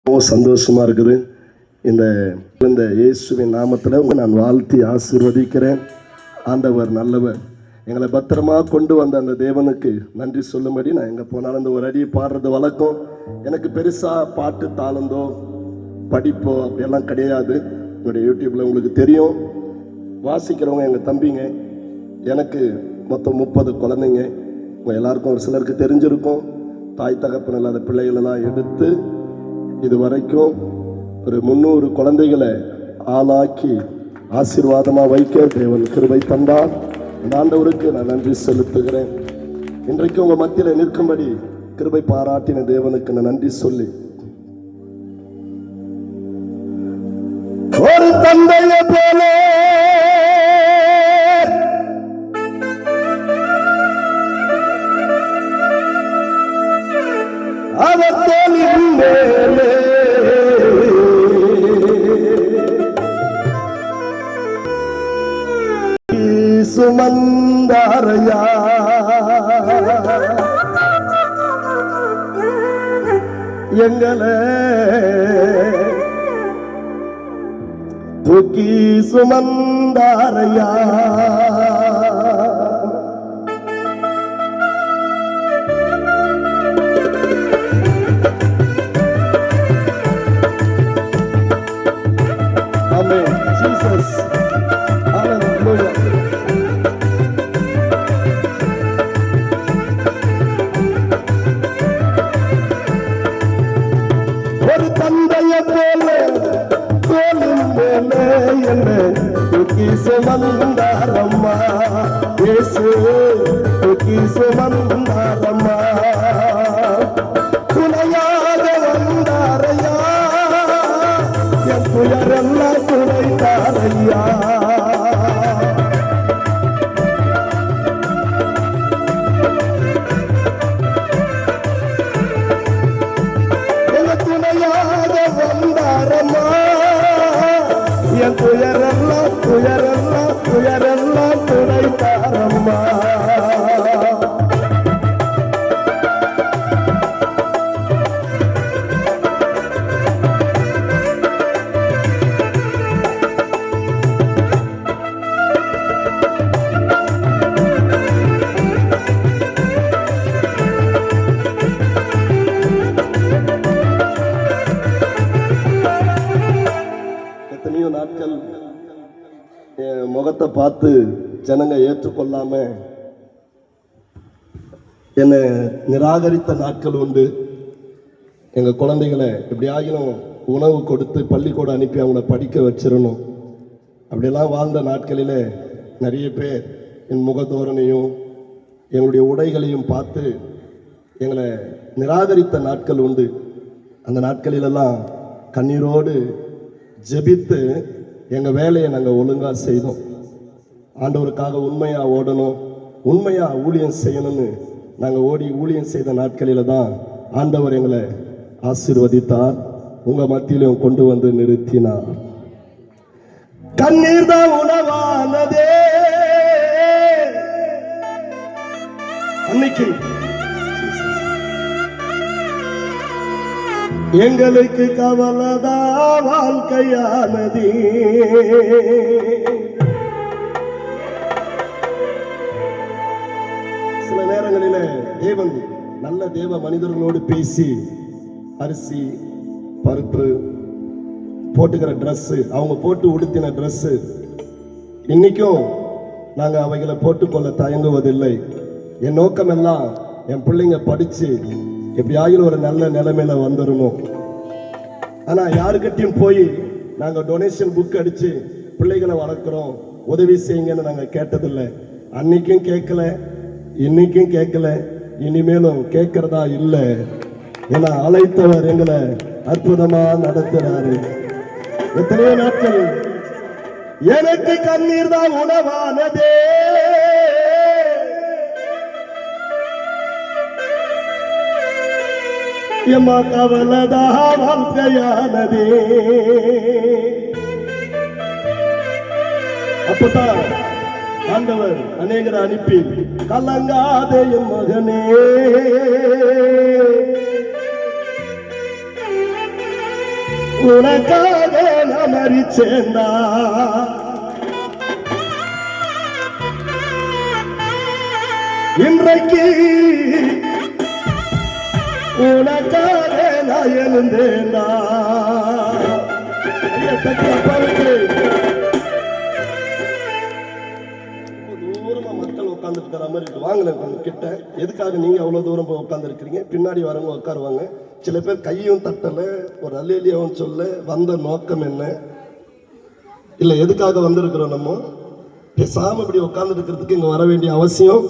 சந்தோஷமா இருக்குது. இந்த இயேசுவின் நாமத்தில் நான் வாழ்த்தி ஆசீர்வதிக்கிறேன். ஆண்டவர் நல்லவர். எங்களை பத்திரமா கொண்டு வந்த அந்த தேவனுக்கு நன்றி சொல்லும்படி நான் எங்கே போனாலும் அந்த ஒரு அடி பாடுறது வழக்கம். எனக்கு பெருசாக பாட்டு தாளந்தோ படிப்போ அப்படியெல்லாம் கிடையாது. என்னுடைய யூடியூப்பில் உங்களுக்கு தெரியும். வாசிக்கிறவங்க எங்கள் தம்பிங்க. எனக்கு மொத்தம் 30 குழந்தைங்க. உங்கள் எல்லாருக்கும் ஒரு சிலருக்கு தெரிஞ்சிருக்கும். தாய் தகப்பன் இல்லாத பிள்ளைகளெல்லாம் எடுத்து இது வரைக்கும் ஒரு 300 குழந்தைகளை ஆளாக்கி ஆசீர்வாதமாக வைக்க தேவன் கிருபை தந்தார். அந்த ஆண்டவருக்கு நான் நன்றி செலுத்துகிறேன். இன்றைக்கு உங்கள் மத்தியில் நிற்கும்படி கிருபை பாராட்டின தேவனுக்கு நான் நன்றி சொல்லி, ஒரு தந்தையை போல அவத்தலின் மேலே சுமந்தாரையா, எங்களை தூக்கி சுமந்தாரையா, ஆமென். ஜீசஸ் ஹalleluya. ஒரு தந்தையை போல தோளின் மேலே என்னை தூக்கி சுமந்தாரம்மா, இயேசு தூக்கி சுமந்தாரம்மா, துணையாக வந்தாரையா, என் துயரெல்லாம் துணைத்தாரையா, என் துயரெல்லாம் துயரெல்லாம் துயரெல்லாம் துடைத்தாரம்மா. எத்தனையோ நாட்கள் என் முகத்தை பார்த்து ஜனங்க ஏற்றுக்கொள்ளாம என்னை நிராகரித்த நாட்கள் உண்டு. எங்கள் குழந்தைகளை எப்படியாகிலும் உணவு கொடுத்து பள்ளிக்கூடம் அனுப்பி அவங்கள படிக்க வச்சிடணும் அப்படியெல்லாம் வாழ்ந்த நாட்களில் நிறைய பேர் என் முகதோரணையும் எங்களுடைய உடைகளையும் பார்த்து எங்களை நிராகரித்த நாட்கள் உண்டு. அந்த நாட்களிலெல்லாம் கண்ணீரோடு ஜெபித்து எங்கள் வேலையை நாங்கள் ஒழுங்காக செய்தோம். ஆண்டவருக்காக உண்மையாக ஓடணும், உண்மையாக ஊழியம் செய்யணும்னு நாங்கள் ஓடி ஊழியம் செய்த நாட்களில் தான் ஆண்டவர் எங்களை ஆசீர்வதித்தார். உங்கள் மத்தியிலும் கொண்டு வந்து நிறுத்தினார். கண்ணீர் தான் உணவானதே. அன்னைக்கு எங்களுக்கு கவலைதா வாழ்க்கையானது. சில நேரங்களில் தேவன் நல்ல தேவ மனிதர்களோடு பேசி அரிசி பருப்பு போட்டுக்கிற ட்ரெஸ்ஸு, அவங்க போட்டு உடுத்தின ட்ரெஸ்ஸு இன்னைக்கும் நாங்கள் அவைகளை போட்டுக்கொள்ள தயங்குவதில்லை. என் நோக்கம் எல்லாம் என் பிள்ளைங்க படித்து எப்படியாகிலும் ஒரு நல்ல நிலைமையில வந்துடணும். ஆனா யாருக்கிட்டையும் போய் நாங்க டொனேஷன் புக் அடிச்சு பிள்ளைகளை வளர்க்குறோம் உதவி செய்யுங்கன்னு நாங்க கேட்டதில்லை. அன்னைக்கும் கேட்கல, இன்னைக்கும் கேட்கல, இனிமேலும் கேட்கறதா இல்லை. ஏன்னா அழைத்தவர் எங்களை அற்புதமா நடத்துறாரு. எத்தனையோ நாட்கள் எனக்கு கண்ணீர் தான் உணவானதே, எம்மா கவலைதா வாழ்க்கையானதே. அப்பதான் ஆண்டவர் அநேகரை அனுப்பி கலங்காதே என் மகனே, உனக்காக நான் மரிச்சேன்டா. இன்றைக்கு உனக்காக நான் எழுந்தேன்டா. தூரமா மக்கள் உட்கார்ந்து இருக்கிற மாதிரி இருக்கு. வாங்க கிட்ட. எதுக்காக நீங்க அவ்வளவு தூரம் போய் உட்கார்ந்து இருக்கிறீங்க? பின்னாடி வரவங்க உட்காருவாங்க. சில பேர் கையும் தட்டல, ஒரு அல்லேலியாவும் சொல்ல. வந்த நோக்கம் என்ன? இல்ல எதுக்காக வந்திருக்கிறோம்? நம்ம பேசாம இப்படி உட்கார்ந்து இருக்கிறதுக்கு இங்க வர வேண்டிய அவசியம்.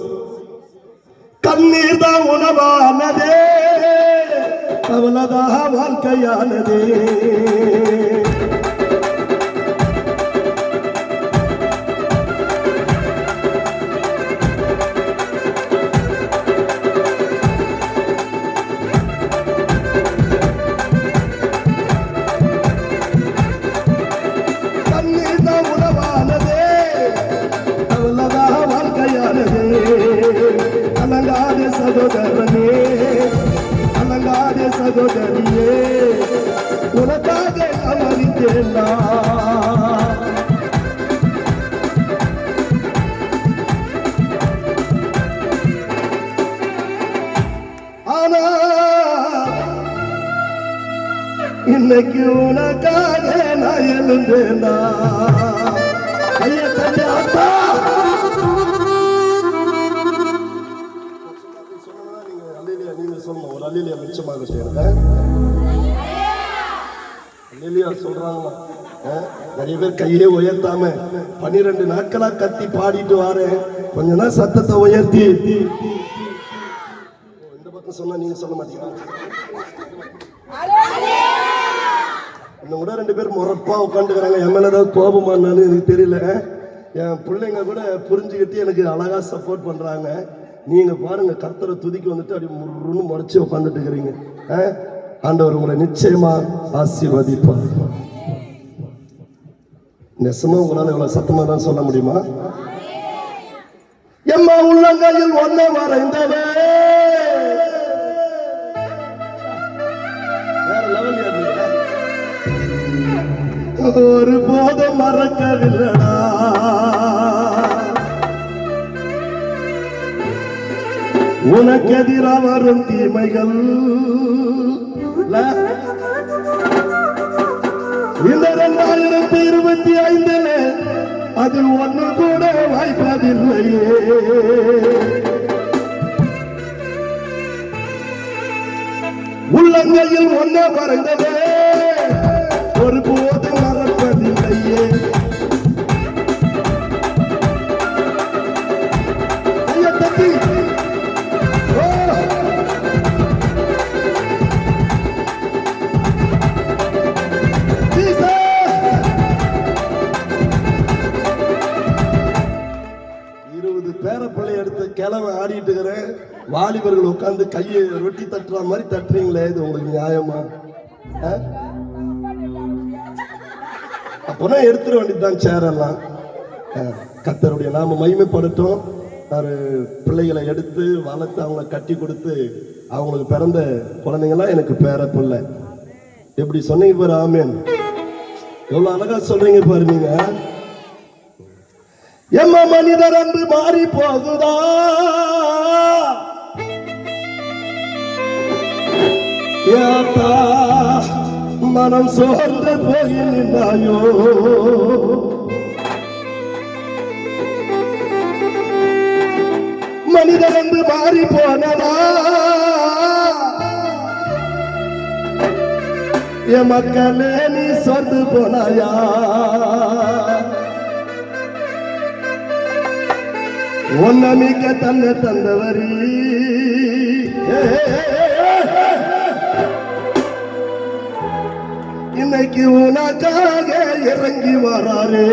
கண்ணீர் தான் உணவானதே, அவ்வளவுதான் வாழ்க்கையானதே. கண்ணீர் தான் உணவானதே, அவ்வளவுதான் வாழ்க்கையானதே. அலங்காத சகோதரனே, அலங்காத சகோதரியே, உனக்காக அமர்ந்தேனா. ஆனா இன்னைக்கு உனக்காக நான் எழுந்தேனா. ஐயா தண்ணி ஆத்தா ஒரு அல்லேலியா மிச்சமாக செய்யறேன். அல்லேலியா சொல்றாங்க. நிறைய பேர் கையே உயர்த்தாம 12 நாட்களா கத்தி பாடிட்டு வாரேன். கொஞ்ச நாள் சத்தத்தை உயர்த்தி இந்த பக்கம் சொன்னா நீங்க சொல்ல மாட்டீங்க. இன்னும் கூட 2 பேர் முறப்பா உட்காந்துக்கிறாங்க. என் மேல ஏதாவது கோபமானாலும் எனக்கு தெரியல. என் பிள்ளைங்க கூட புரிஞ்சுக்கிட்டு எனக்கு அழகா சப்போர்ட் பண்றாங்க. நீங்க பாருங்க, கர்த்தரை துதிக்கு வந்துட்டு அப்படி முருன்னு முறைச்சு உட்காந்துட்டு இருக்கிறீங்க. ஆண்டவர் உங்களை நிச்சயமா ஆசீர்வதிப்பார். நெசமா உங்களால இவ்வளவு சத்தமா தான் சொல்ல முடியுமா? எம்மா உள்ளங்கையில் ஒன்ன வரைந்தவே வேற லெவல். ஒரு போதும் மறக்கவில்லடா. உனக்கு எதிராக வரும் தீமைகள் இந்த 2025 அது ஒண்ணு கூட வாய்ப்பதில்லையே. உள்ளங்கையில் ஒன்ன வரைந்ததே, ஒரு போது மறப்பதில்லையே. ஐயத்தட்டி 20 பேரப்பிள்ளை எடுத்து கிளம்ப ஆடிட்டு இருக்கிறேன். வாலிபர்கள் உட்கார்ந்து கையை ரொட்டி தட்டுற மாதிரி தட்டுறீங்களே, இது உங்களுக்கு நியாயமா? அப்போனா எடுத்துட வேண்டியதுதான் சேரெல்லாம். கர்த்தருடைய நாம மகிமைப்படட்டும். பிள்ளைகளை எடுத்து வளர்த்து அவங்களை கட்டி கொடுத்து அவங்களுக்கு பிறந்த குழந்தைங்களாம் எனக்கு பேர பிள்ளை. எப்படி சொன்னீங்க பாரு. ஆமேன். எவ்வளவு அழகா சொல்றீங்க பாரு. நீங்க எம்ம மனிதர் அன்று மாறி போகுதா, ஏத்தா மனம் சோர்ந்து போய் நின்னாயோ. மனிதர் என்று மாறி போனதா, என் மக்களே நீ சொந்து போனாயா. ஒன்னமிக்க தன்னை தந்தவரி இன்னைக்கு உனக்காக இறங்கி வராரே.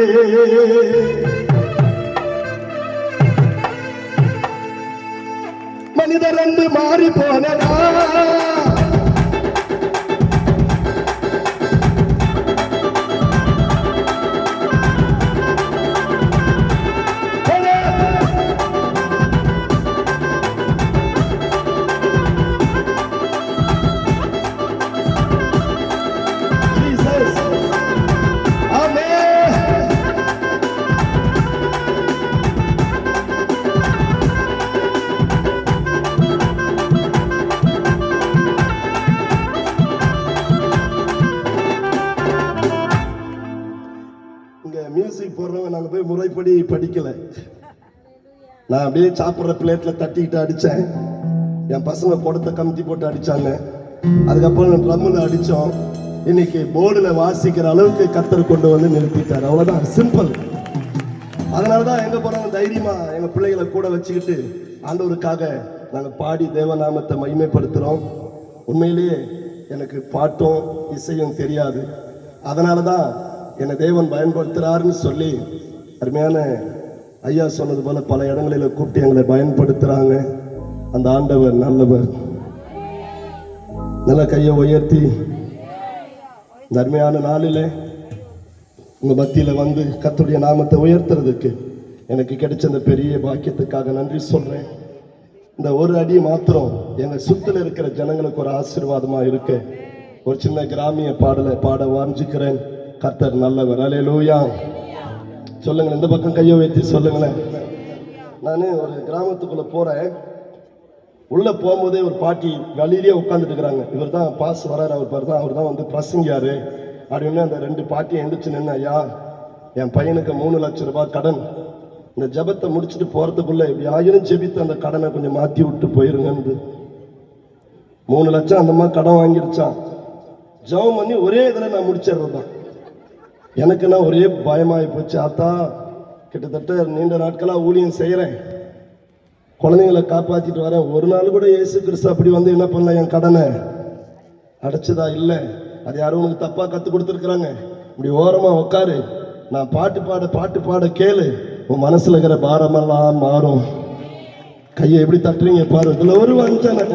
மனிதர் என்று மாறி போனதா, போடுறவங்க நாங்கள் போய் முறைப்படி படிக்கலை. நான் அப்படியே சாப்பிட்ற பிளேட்டில் தட்டிக்கிட்டு அடித்தேன். என் பசங்க குடத்தை கமுத்தி போட்டு அடித்தாங்க. அதுக்கப்புறம் ட்ரம்மில் அடித்தோம். இன்னைக்கு போர்டில் வாசிக்கிற அளவுக்கு கர்த்தர் கொண்டு வந்து நிறுத்திட்டார். அவ்வளோதான், சிம்பிள். அதனால தான் எங்கே போனாலும் தைரியமாக எங்கள் பிள்ளைகளை கூட வச்சுக்கிட்டு ஆண்டவருக்காக நாங்கள் பாடி தேவநாமத்தை மகிமைப்படுத்துகிறோம். உண்மையிலேயே எனக்கு பாட்டும் இசையும் தெரியாது. அதனால தான் என்னை தேவன் பயன்படுத்துகிறாருன்னு சொல்லி அருமையான ஐயா சொன்னது போல பல இடங்களில் கூப்பிட்டு எங்களை பயன்படுத்துகிறாங்க. அந்த ஆண்டவர் நல்லவர். நல்ல கையை உயர்த்தி இந்த அருமையான நாளில் உங்கள் மத்தியில் வந்து கர்த்தருடைய நாமத்தை உயர்த்துறதுக்கு எனக்கு கிடைச்ச இந்த பெரிய பாக்கியத்துக்காக நன்றி சொல்கிறேன். இந்த ஒரு அடி மாத்திரம் எங்கள் சுற்றில் இருக்கிற ஜனங்களுக்கு ஒரு ஆசீர்வாதமாக இருக்கு. ஒரு சின்ன கிராமிய பாடலை பாட வாஞ்சிக்கிறேன். கர்த்தர் நல்லவர். அல்லேலூயா சொல்லுங்களேன். இந்த பக்கம் கையை வைத்து சொல்லுங்களேன். நான் ஒரு கிராமத்துக்குள்ளே போகிறேன். உள்ளே போகும்போதே ஒரு பாட்டி வழியிலே உட்காந்துட்டு இருக்கிறாங்க. இவர் தான் பாஸ் வராரு, அவர் தான் வந்து பிரசங்கியாரு அப்படின்னு. அந்த ரெண்டு பாட்டியை எந்திரிச்சு நின்று, ஐயா என் பையனுக்கு 3 லட்சம் ரூபாய் கடன், இந்த ஜபத்தை முடிச்சுட்டு போகிறதுக்குள்ளே யாரும் ஜெபித்து அந்த கடனை கொஞ்சம் மாற்றி விட்டு போயிருங்கன்னு. 3 லட்சம் அந்த மாதிரி கடன் வாங்கிருச்சான். ஜபம் பண்ணி ஒரே இதில் நான் முடிச்சிடுறது தான். எனக்குன்னா ஒரே பயமாகி போச்சு. ஆத்தா கிட்டத்தட்ட நீண்ட நாட்களாக ஊழியம் செய்கிறேன், குழந்தைங்களை காப்பாற்றிட்டு வரேன். ஒரு நாள் கூட இயேசு கிறிஸ்து அப்படி வந்து என்ன பண்ணல, என் கடனை அடைச்சதா இல்லை. அது யாரும் உனக்கு தப்பாக கற்றுக் கொடுத்துருக்குறாங்க. இப்படி ஓரமாக உட்காரு, நான் பாட்டு பாட கேளு, உன் மனசில் இருக்கிற பாரமெல்லாம் மாறும். கையை எப்படி தட்டுறீங்க பாரு. இதுல ஒரு வஞ்சனை.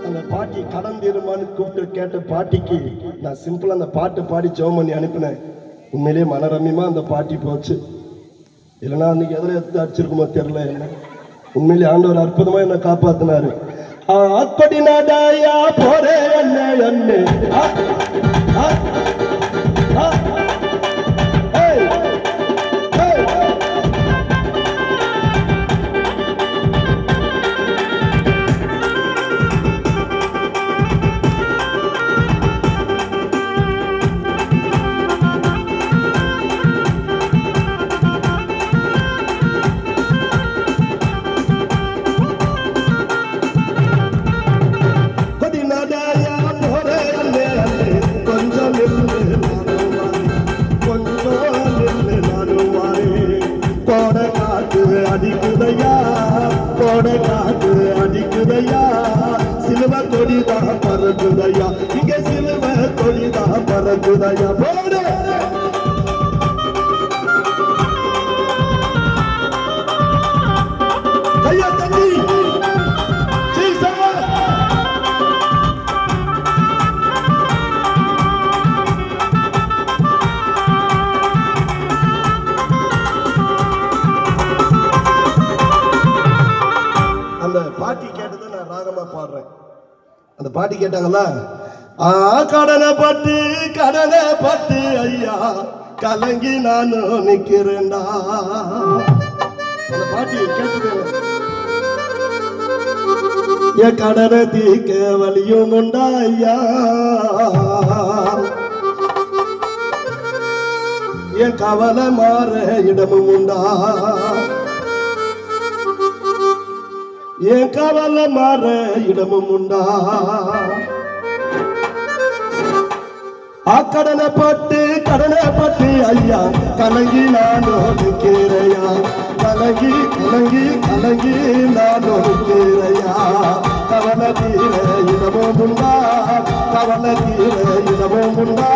அந்த பாட்டி கடன் தீருமான்னு கூப்பிட்டு கேட்ட பாட்டிக்கு நான் சிம்பிளா அந்த பாட்டு பாடி ஜெபம் பண்ணி அனுப்பினேன். உண்மையிலேயே மனரம்யமா அந்த பாட்டி போச்சு. இல்லைன்னா அன்னைக்கு எதில் எடுத்து அடிச்சிருக்குமோ தெரியல. என்ன உண்மையிலே ஆண்டவர் அற்புதமா என்ன காப்பாத்தினாரு. அப்படி நடாயா போறேன் அண்ணே அண்ணே. அடிக்குதையா சிலுவ கொடிதான் பறக்குதையா, இங்க சிலுவ கொடிதான் பறக்குதையா. போடு கையா தண்ணி. பாட்டி கேட்டதை நான் ராகமா பாடுறேன். அந்த பாட்டி கேட்டாங்களா, கடனை பட்டு ஐயா கலங்கி நானும் நிக்கிறேன்டா. அந்த பாட்டி கேட்டது, என் கடனை தீக்க வலியும் உண்டா ஐயா, என் கவலை மாற இடமும் உண்டா, என் கவலை மாற இடமும் உண்டா. கடனை பட்டு ஐயா கலங்கி நானும் நிற்கிறையா, கலங்கி நானும் நிற்கிறையா. கவலை தீர இடமும் உண்டா, கவலை தீர இடமும் உண்டா,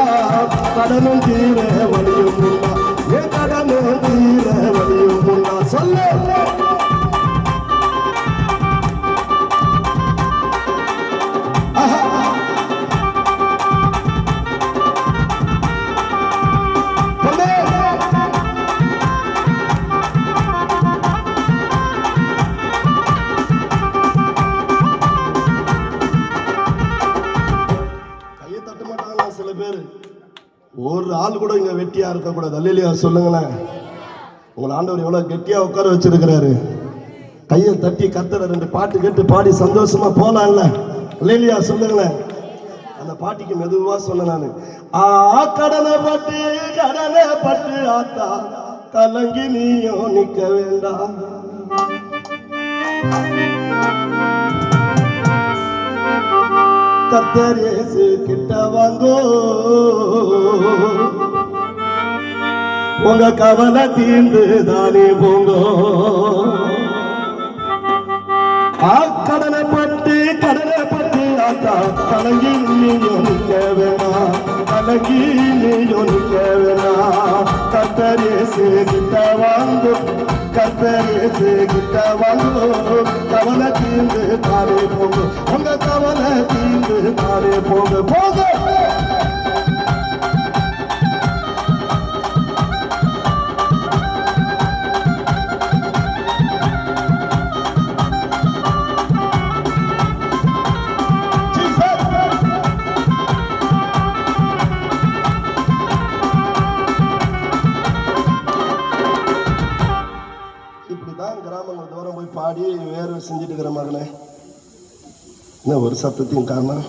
கடனும் தீர வழியும் உண்டா, என் கடனும் தீர வழியும் உண்டா. சொல்ல ஒரு ஆள் கூட இங்க வெட்டியா இருக்கக்கூடாது. அல்லேலூயா சொல்லுங்களேன். உங்களை ஆண்டவர் எவ்வளவு கெட்டியா உட்கார வச்சிருக்கிறாரு. கையை தட்டி கர்த்தரை 2 பாட்டு கேட்டு பாடி சந்தோஷமா போலாம்ல. அல்லேலூயா சொல்லுங்களேன். அந்த பாட்டிக்கு மெதுவா சொன்ன நானு, கடனை பட்டு ஆத்தா கலங்கி நீயும் நிக்க வேண்டாம். கர்த்தர் இயேசு கிட்ட வாங்கோ, உங்க கவலை தீர்ந்து தானே போங்கோ. கடனை பட்டு ஆத்தா கலங்கி நீயும் நிக்க வேணாம், கலங்கி நீயும் நிக்க வேணாம். கர்த்தர் இயேசு கிட்ட வாங்கோ, கர்த்தர் இயேசு கிட்ட வாங்கோ, கவலை தீர்ந்து தானே போங்க, உங்க கவலை தீர்ந்து தானே போங்க போங்க. கிராமங்கள் தூரம் போய் பாடி வேர்வை செஞ்சுட்டு இருக்கிற மகனே, இன்னும் ஒரு சத்தத்தையும் காரணம்.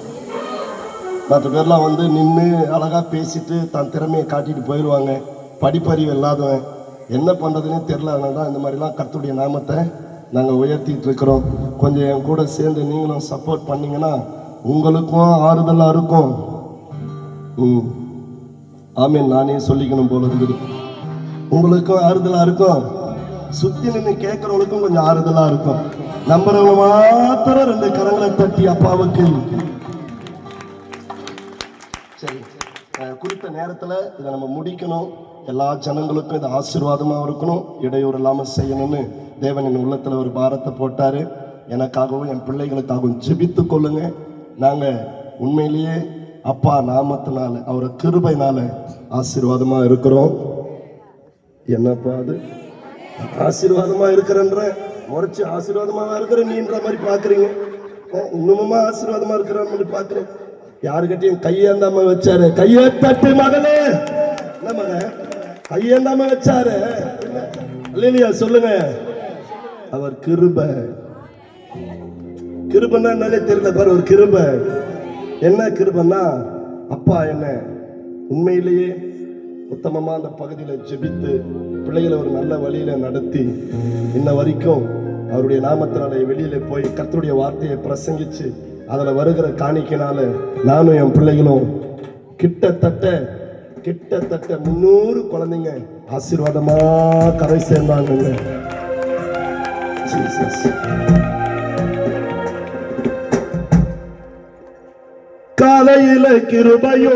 மற்ற பேர்லாம் வந்து நின்று அழகாக பேசிட்டு தன் திறமையை காட்டிட்டு போயிடுவாங்க. படிப்பறிவு இல்லாதவன் என்ன பண்ணுறதுன்னே தெரில. அதனால தான் இந்த மாதிரிலாம் கர்த்தருடைய நாமத்தை நாங்கள் உயர்த்திட்டு இருக்கிறோம். கொஞ்சம் என் கூட சேர்ந்து நீங்களும் சப்போர்ட் பண்ணிங்கன்னா உங்களுக்கும் ஆறுதலாக இருக்கும். ஆமீன். நானே சொல்லிக்கணும் போல இருக்குது. உங்களுக்கும் ஆறுதலாக இருக்கும், சுத்தி நின்று கேட்கறவங்களுக்கும் கொஞ்சம் ஆறுதலா இருக்கும். நம்புறவங்க மாத்திரம் 2 கரங்களை தட்டி அப்பாவுக்கு. சரி, குறித்த நேரத்துல இதை நம்ம முடிக்கணும். எல்லா ஜனங்களுக்கும் இது ஆசீர்வாதமா இருக்கணும், இடையூறு இல்லாம செய்யணும்னு தேவன் என் உள்ளத்துல ஒரு பாரத்தை போட்டாரு. எனக்காகவும் என் பிள்ளைகளுக்காகவும் ஜெபித்து கொள்ளுங்க. நாங்க உண்மையிலேயே அப்பா நாமத்தினால அவரை கிருபையினால ஆசீர்வாதமா இருக்கிறோம். என்னப்பா அது ஆசீர்வாதமா இருக்கிறன்ற முறைச்சு ஆசீர்வாதமா இருக்கிற நீன்ற மாதிரி பாக்குறீங்க. இன்னுமா ஆசீர்வாதமா இருக்கிற மாதிரி பாக்குறேன். யாருக்கிட்டையும் கையேந்தாம வச்சாரு. கையை தட்டு மகளே, என்ன மக கையேந்தாம வச்சாரு. இல்லையா சொல்லுங்க. அவர் கிருபை. கிருபைன்னா என்னன்னே தெரியல பாரு. ஒரு கிருபை என்ன கிருபைன்னா, அப்பா என்ன உண்மையிலேயே உத்தமமா அந்த பகுதியில ஜெபித்து பிள்ளைகளை ஒரு நல்ல வழியில நடத்தி இன்ன வரைக்கும் அவருடைய நாமத்தினால வெளியில போய் கர்த்தருடைய வார்த்தையை பிரசங்கிச்சு அதுல வருகிற காணிக்கைனால நானும் என் பிள்ளைகளும் கிட்டத்தட்ட 300 குழந்தைங்க ஆசீர்வாதமா கரை சேர்ந்தாங்க. காலையில கிருபையோ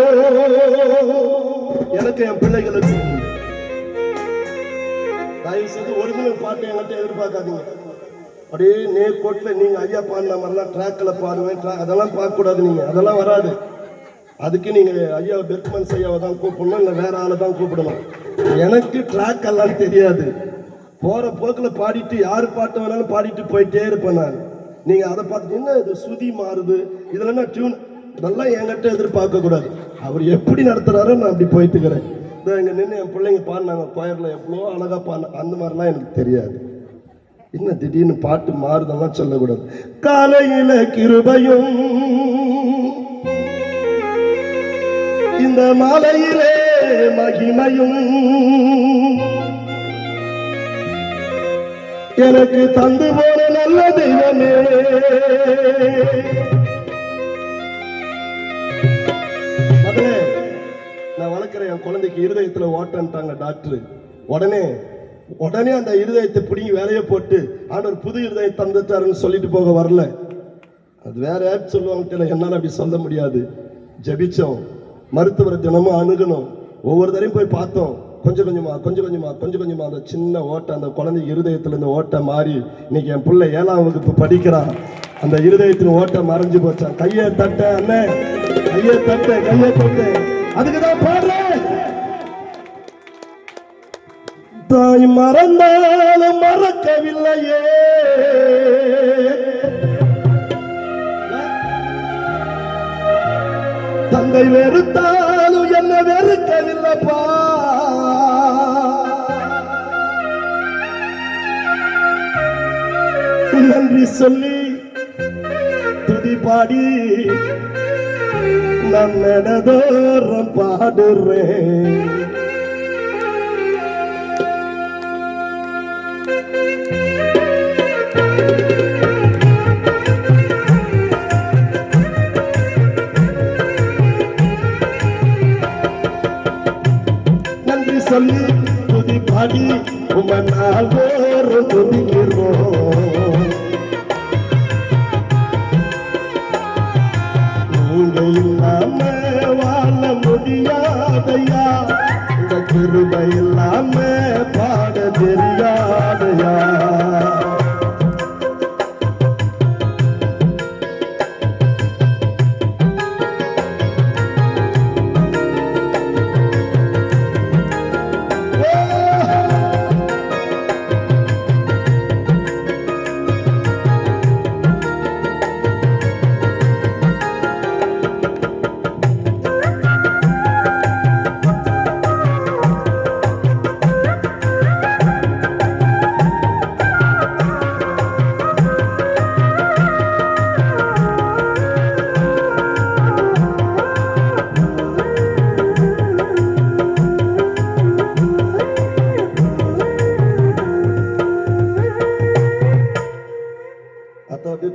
எனக்கு என் பிள்ளைகளுக்கு. தயவு செய்து ஒரிஜினல் பாட்டு என்கிட்ட எதிர்பார்க்காதீங்க. அப்படியே நேர்கோட்டில் நீங்க ஐயா பாடின மாதிரிலாம் ட்ராக்ல பாடுவேன், அதெல்லாம் பார்க்க கூடாது. நீங்க அதெல்லாம் வராது. அதுக்கு நீங்க ஐயா பெர்க்மன்ஸ் ஐயாவை தான் கூப்பிடணும், இல்லை வேற ஆளை தான் கூப்பிடணும். எனக்கு ட்ராக் எல்லாம் தெரியாது. போற போக்கில் பாடிட்டு யாரு பாட்டு வேணாலும் பாடிட்டு போயிட்டே இருப்பேன் நான். நீங்க அதை பார்த்துட்டு என்ன இது சுதி மாறுது, இதுல என்ன டியூன், இதெல்லாம் என்கிட்ட எதிர்பார்க்க கூடாது. அவர் எப்படி நடத்துறாரோ நான் அப்படி போயிட்டு இருக்கிறேன். இங்க நின்று என் பிள்ளைங்க பாடினாங்க கோயர்ல, எவ்வளோ அழகா பாடின, அந்த மாதிரிலாம் எனக்கு தெரியாது. என்ன திடீர்னு பாட்டு மாறுதெல்லாம் சொல்லக்கூடாது. காலையில கிருபையும் இந்த மாலையிலே மகிமையும் எனக்கு தந்து போன நல்ல தெய்வமே. நான் வளர்க்குறேன் என் குழந்தைக்கு இருதயத்துல ஓட்டன்ட்டாங்க டாக்டர். உடனே அந்த இருதயத்தை பிடிங்கி வேலையை போட்டு ஆண்டவர் புது இருதயம் தந்துட்டாருன்னு சொல்லிட்டு போக வரல. அது வேற யாரும் சொல்லுவாங்க, என்னால அப்படி சொல்ல முடியாது. ஜெபிச்சோம், மருத்துவரை தினமும் அணுகணும், ஒவ்வொரு தரையும் போய் பார்த்தோம். கொஞ்சம் கொஞ்சமா அந்த சின்ன ஓட்டை அந்த குழந்தை இருதயத்துல இருந்து ஓட்டை மாறி இன்னைக்கு என் பிள்ளை 7ஆம் வகுப்பு படிக்கிறான். அந்த இருதயத்தின் ஓட்டை மறைஞ்சு போச்சான். கையை தட்ட அண்ணன், கையை தட்ட. அதுக்குதான் பாடுறேன். தாய் மறந்தாலும் மறக்கவில்லையே, தந்தை வெறுத்தாலும் என்ன உன்னை வெறுக்கவில்லப்பா, நன்றி சொல்லி துதி பாடி நான் நடதோறும் பாடுறேன். நன்றி சொல்லி துதி பாடி உம்மை நாள்தோறும் துதிக்கிறோம். நீங்க இல்லாம வாழ முடியாதையா, இந்த கிருபை இல்லாம பாட தெரியாதையா.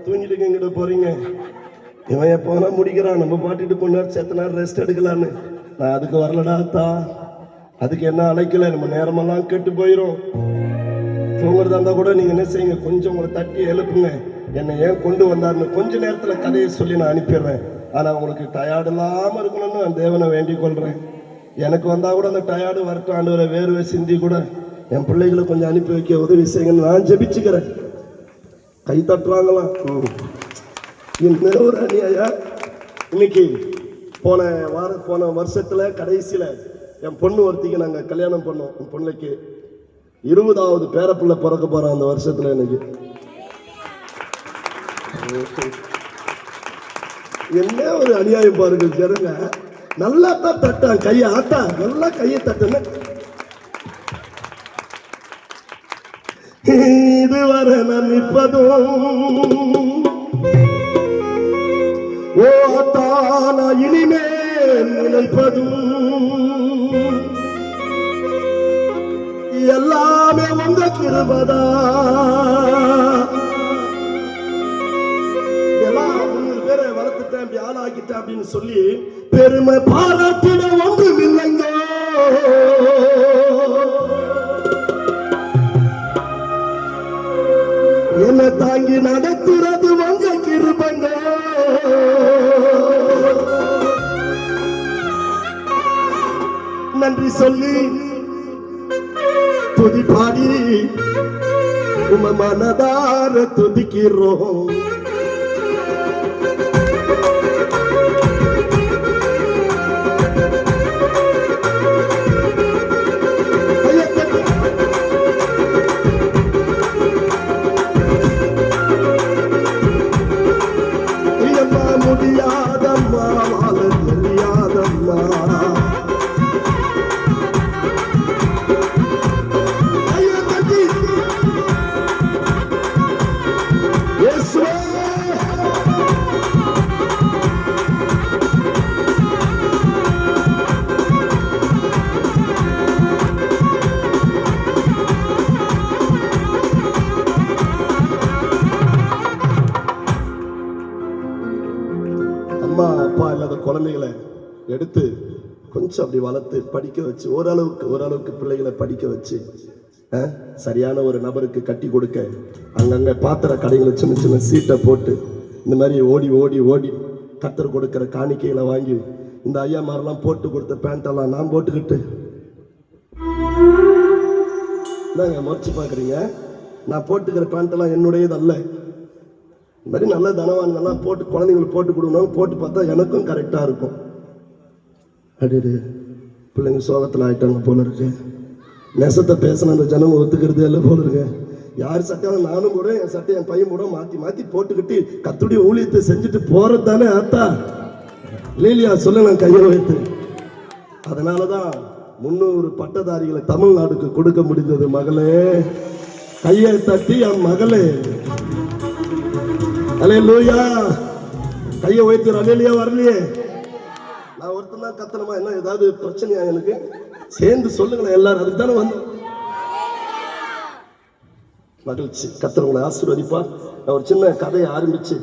தூங்கிட்டு எங்கிட்ட போறீங்க, இவன் எப்போனா முடிக்கிறான், நம்ம பாட்டுட்டு கொஞ்ச நேரம் செத்த நேரம் ரெஸ்ட் எடுக்கலான்னு. நான் அதுக்கு வரலடா அத்தா, அதுக்கு என்ன அழைக்கல, நம்ம நேரமெல்லாம் கெட்டு போயிடும். தூங்குறதா இருந்தா கூட நீங்க என்ன செய்யுங்க, கொஞ்சம் உங்களை தட்டி எழுப்புங்க. என்னை ஏன் கொண்டு வந்தாருன்னு கொஞ்ச நேரத்துல கதையை சொல்லி நான் அனுப்பிடுறேன். ஆனா உங்களுக்கு டயர்டு இல்லாம இருக்கணும்னு நான் தேவனை வேண்டிக் கொள்றேன். எனக்கு வந்தா கூட அந்த டயர்டு வரட்டும் ஆண்டவரை, வேர்வை சிந்தி கூட என் பிள்ளைகளை கொஞ்சம் அனுப்பி வைக்க உதவி செய்யுங்கன்னு நான் ஜெபிச்சுக்கிறேன். கை தட்டுறாங்களா? என்ன ஒரு அநியாயா. இன்னைக்கு போன வருஷத்துல கடைசியில என் பொண்ணு ஒருத்திக்கு நாங்க கல்யாணம் பண்ணோம். என் பொண்ணுக்கு 20வது பேரப்பிள்ளை பிறக்க போறோம் அந்த வருஷத்துல. எனக்கு என்ன ஒரு அநியாயம் பாருங்க ஜனங்க. நல்லா தான் தட்டான் கையை ஆட்டா, நல்லா கையை தட்டுன்னு. இதுவரை நான் நிற்பதும் ஓத்தான இனிமேல் நினைப்பதும் எல்லாமே உங்க கிருபதா. எல்லாம் 3 பேரை வளர்த்துட்டேன், அப்படி ஆளாக்கிட்டேன் அப்படின்னு சொல்லி பெருமை பாராட்டிட ஒன்றும் இல்லைங்க. என்ன தாங்கி நடத்துறது உங்க கிருபைங்க. நன்றி சொல்லி துதி பாடி உம மனதார துதிக்கிறோம். முடியாதம்மா வாழ தெரியாதம்மா, அம்மா அப்பா இல்லாத குழந்தைகளை எடுத்து கொஞ்சம் அப்படி வளர்த்து படிக்க வச்சு ஓரளவுக்கு பிள்ளைகளை படிக்க வச்சு சரியான ஒரு நபருக்கு கட்டி கொடுக்க, அங்கங்க பாத்திர கடைகளை சின்ன சின்ன சீட்டை போட்டு இந்த மாதிரி ஓடி ஓடி ஓடி கத்தர் கொடுக்கிற காணிக்கைகளை வாங்கி இந்த ஐயா மாதிரிலாம் போட்டு கொடுத்த பேண்டெல்லாம் நான் போட்டுக்கிட்டு என்னங்க முறைச்சு பார்க்குறீங்க? நான் போட்டுக்கிற பேண்டெல்லாம் என்னுடையது அல்ல. இந்த மாதிரி நல்ல தனவான்கள்லாம் போட்டு குழந்தைங்களுக்கு போட்டு கொடுக்கணும். போட்டு பார்த்தா எனக்கும் கரெக்டாக இருக்கும். அப்படியே பிள்ளைங்க சோகத்தில் ஆயிட்டாங்க போல இருக்கு. நெசத்தை பேசின அந்த ஜனம் ஒத்துக்கிறது எல்லாம் போல இருக்கு. யார் சட்டையாவது நானும் கூட என் சட்டை என் பையன் கூட மாற்றி மாற்றி போட்டுக்கிட்டு கத்துடைய ஊழியத்தை செஞ்சுட்டு போகிறது தானே ஆத்தா இல்லையா? சொல்ல நான் கையை வைத்து அதனாலதான் 300 பட்டதாரிகளை தமிழ்நாடுக்கு கொடுக்க முடிந்தது. மகளே, கையை தட்டி என் மகளே, அல்லேலூயா, கையை வைத்து அல்லேலூயா வரலையே. நான் ஒருத்தன் தான் கத்தனமா? என்ன ஏதாவது பிரச்சனையா எனக்கு? சேர்ந்து சொல்லுங்களேன் எல்லாரும், அதுக்கு தானே வந்தோம். மகிழ்ச்சி, கர்த்தர் உங்களை ஆசீர்வதிப்பார். நான் ஒரு சின்ன கதையை ஆரம்பிச்சு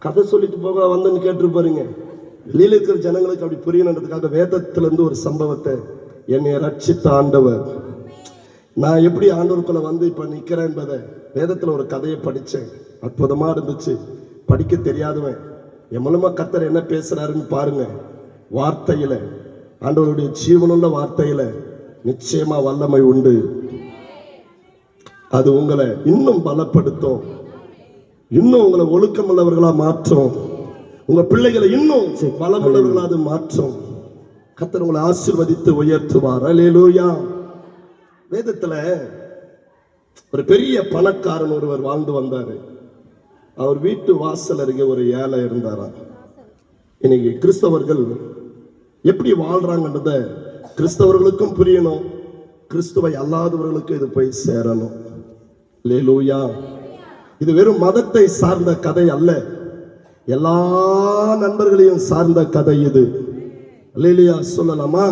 கதை சொல்லிட்டு போக வந்தேன்னு கேட்டுருப்பாருங்க. வெளியில இருக்கிற ஜனங்களுக்கு அப்படி புரியணுன்றதுக்காக வேதத்திலிருந்து ஒரு சம்பவத்தை, என்னை ரட்சித்த ஆண்டவர், நான் எப்படி ஆண்டவருக்குள்ள வந்து இப்ப நிக்கிறேன் என்பதை வேதத்துல ஒரு கதையை படிச்சேன். அற்புதமா இருந்துச்சு. படிக்க தெரியாதவன் என் மூலமா கர்த்தர் என்ன பேசுறாருன்னு பாருங்க. வார்த்தையில, ஆண்டவருடைய ஜீவனுள்ள வார்த்தையில நிச்சயமா வல்லமை உண்டு. அது உங்களை இன்னும் பலப்படுத்தும், இன்னும் உங்களை ஒழுக்கமுள்ளவர்களா மாற்றும், உங்க பிள்ளைகளை இன்னும் பலமுள்ளவர்களா அது மாற்றும். கர்த்தர் உங்களை ஆசீர்வதித்து உயர்த்துவார். அல்லேலூயா. வேதத்துல ஒரு பெரிய பணக்காரன் ஒருவர் வாழ்ந்து வந்தாரு. அவர் வீட்டு வாசல் அருகே ஒரு ஏழை இருந்தாராம். இன்னைக்கு கிறிஸ்தவர்கள் எப்படி வாழ்றாங்கன்றத கிறிஸ்தவர்களுக்கும் புரியணும், கிறிஸ்துவை அல்லாதவர்களுக்கும் இது போய் சேரணும். அல்லேலூயா. இது வெறும் மதத்தை சார்ந்த கதை அல்ல, எல்லா நண்பர்களையும் சார்ந்த கதை இது. அல்லேலூயா சொல்லலாமா?